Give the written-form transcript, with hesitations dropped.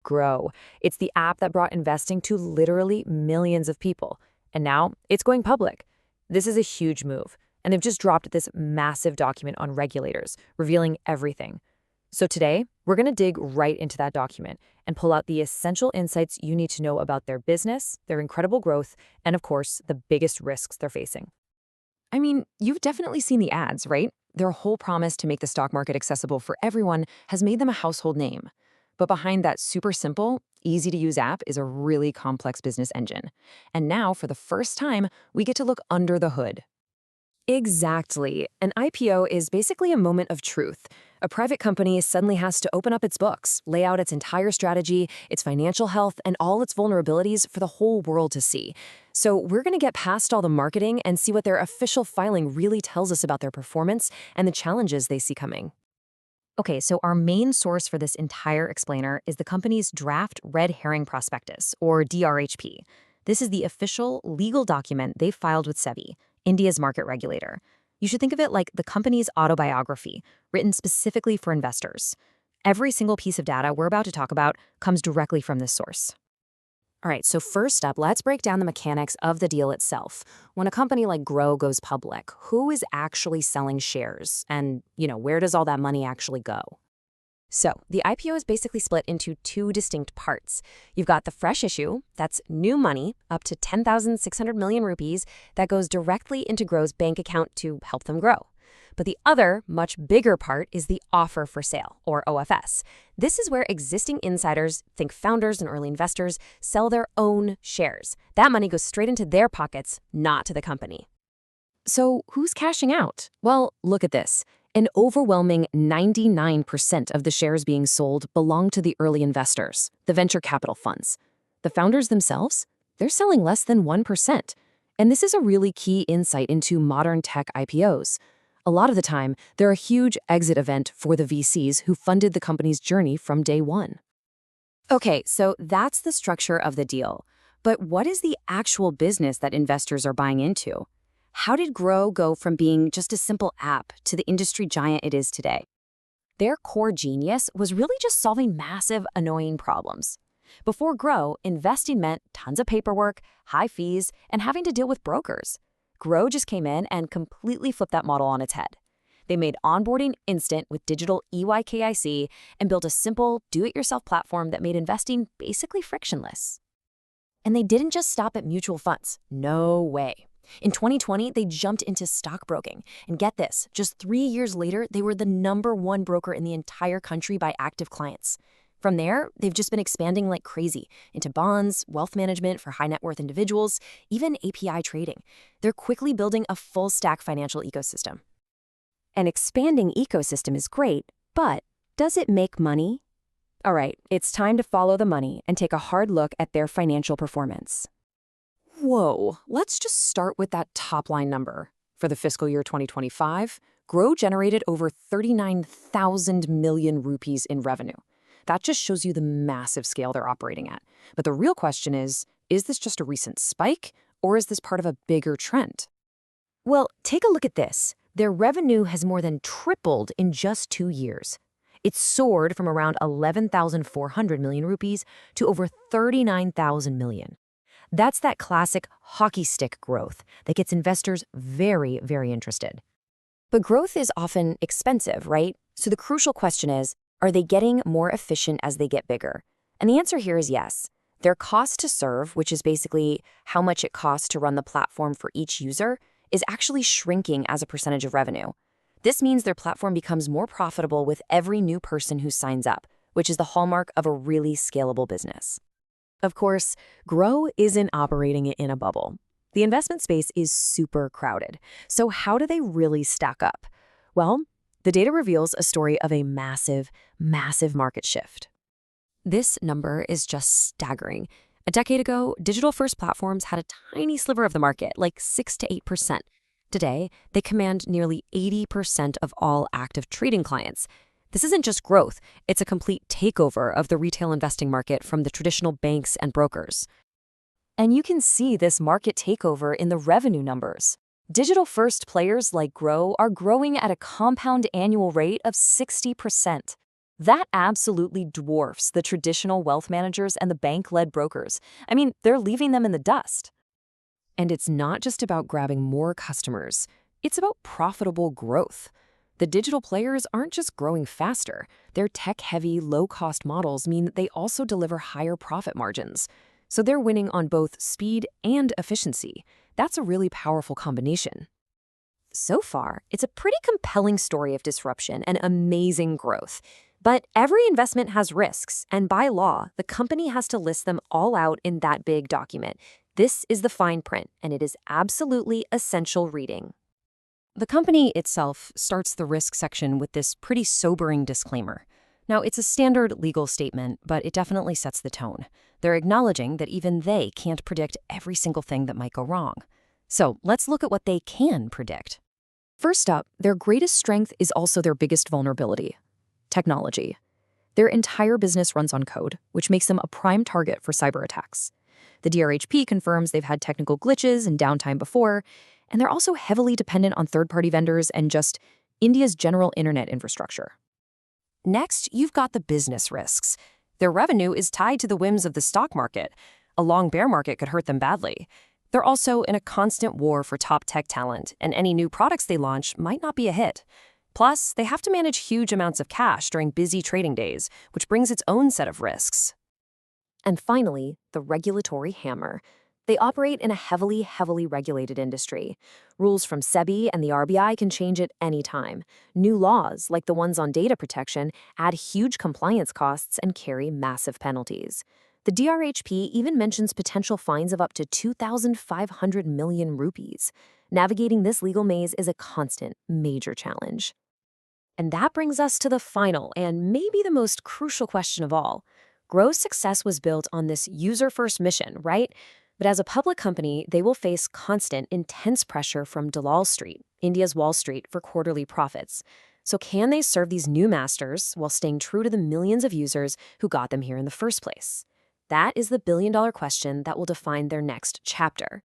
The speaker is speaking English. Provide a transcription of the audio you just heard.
Groww. It's the app that brought investing to literally millions of people. And now it's going public. This is a huge move. And they've just dropped this massive document on regulators, revealing everything. So today, we're going to dig right into that document and pull out the essential insights you need to know about their business, their incredible growth, and of course, the biggest risks they're facing. I mean, you've definitely seen the ads, right? Their whole promise to make the stock market accessible for everyone has made them a household name. But behind that super simple, easy to use app is a really complex business engine. And now, for the first time, we get to look under the hood. Exactly. An IPO is basically a moment of truth. A private company suddenly has to open up its books, lay out its entire strategy, its financial health, and all its vulnerabilities for the whole world to see. So we're going to get past all the marketing and see what their official filing really tells us about their performance and the challenges they see coming. Okay, so our main source for this entire explainer is the company's draft red herring prospectus, or DRHP. This is the official legal document they filed with SEBI, India's market regulator. You should think of it like the company's autobiography, written specifically for investors. Every single piece of data we're about to talk about comes directly from this source. All right, so first up, let's break down the mechanics of the deal itself. When a company like Groww goes public, who is actually selling shares? And, where does all that money actually go? So, the IPO is basically split into two distinct parts. You've got the fresh issue, that's new money, up to 10,600 million rupees, that goes directly into Grow's bank account to help them grow. But the other, much bigger part is the offer for sale, or OFS. This is where existing insiders, think founders and early investors, sell their own shares. That money goes straight into their pockets, not to the company. So who's cashing out? Well, look at this. An overwhelming 99% of the shares being sold belong to the early investors, the venture capital funds. The founders themselves, they're selling less than 1%. And this is a really key insight into modern tech IPOs. A lot of the time, they're a huge exit event for the VCs who funded the company's journey from day one. Okay, so that's the structure of the deal. But what is the actual business that investors are buying into? How did Groww go from being just a simple app to the industry giant it is today? Their core genius was really just solving massive, annoying problems. Before Groww, investing meant tons of paperwork, high fees, and having to deal with brokers. Groww just came in and completely flipped that model on its head. They made onboarding instant with digital EYKYC and built a simple, do-it-yourself platform that made investing basically frictionless. And they didn't just stop at mutual funds. No way. In 2020, they jumped into stockbroking. And get this, just 3 years later, they were the #1 broker in the entire country by active clients. From there, they've just been expanding like crazy into bonds, wealth management for high net worth individuals, even API trading. They're quickly building a full stack financial ecosystem. An expanding ecosystem is great, but does it make money? All right, it's time to follow the money and take a hard look at their financial performance. Whoa, let's just start with that top line number. For the fiscal year 2025, Groww generated over 39,000 million rupees in revenue. That just shows you the massive scale they're operating at. But the real question is this just a recent spike, or is this part of a bigger trend? Well, take a look at this. Their revenue has more than tripled in just 2 years. It soared from around 11,400 million rupees to over 39,000 million. That's that classic hockey stick growth that gets investors very, very interested. But growth is often expensive, right? So the crucial question is, are they getting more efficient as they get bigger? And the answer here is yes. Their cost to serve, which is basically how much it costs to run the platform for each user, is actually shrinking as a percentage of revenue. This means their platform becomes more profitable with every new person who signs up, which is the hallmark of a really scalable business. Of course, Groww isn't operating in a bubble. The investment space is super crowded. So how do they really stack up? Well, the data reveals a story of a massive, massive market shift. This number is just staggering. A decade ago, digital-first platforms had a tiny sliver of the market, like 6 to 8%. Today, they command nearly 80% of all active trading clients. This isn't just growth, it's a complete takeover of the retail investing market from the traditional banks and brokers. And you can see this market takeover in the revenue numbers. Digital-first players like Groww are growing at a compound annual rate of 60%. That absolutely dwarfs the traditional wealth managers and the bank-led brokers. I mean, they're leaving them in the dust. And it's not just about grabbing more customers, it's about profitable growth. The digital players aren't just growing faster. Their tech-heavy, low-cost models mean that they also deliver higher profit margins. So they're winning on both speed and efficiency. That's a really powerful combination. So far, it's a pretty compelling story of disruption and amazing growth. But every investment has risks, and by law, the company has to list them all out in that big document. This is the fine print, and it is absolutely essential reading. The company itself starts the risk section with this pretty sobering disclaimer. Now, it's a standard legal statement, but it definitely sets the tone. They're acknowledging that even they can't predict every single thing that might go wrong. So let's look at what they can predict. First up, their greatest strength is also their biggest vulnerability: technology. Their entire business runs on code, which makes them a prime target for cyber attacks. The DRHP confirms they've had technical glitches and downtime before, and they're also heavily dependent on third-party vendors and just India's general internet infrastructure. Next, you've got the business risks. Their revenue is tied to the whims of the stock market. A long bear market could hurt them badly. They're also in a constant war for top tech talent, and any new products they launch might not be a hit. Plus, they have to manage huge amounts of cash during busy trading days, which brings its own set of risks. And finally, the regulatory hammer. They operate in a heavily regulated industry. Rules from SEBI and the RBI can change at any time. New laws, like the ones on data protection, add huge compliance costs and carry massive penalties. The DRHP even mentions potential fines of up to 2,500 million rupees. Navigating this legal maze is a constant, major challenge. And that brings us to the final and maybe the most crucial question of all. Grow's success was built on this user-first mission, right? But as a public company, they will face constant, intense pressure from Dalal Street, India's Wall Street, for quarterly profits. So can they serve these new masters while staying true to the millions of users who got them here in the first place? That is the billion-dollar question that will define their next chapter.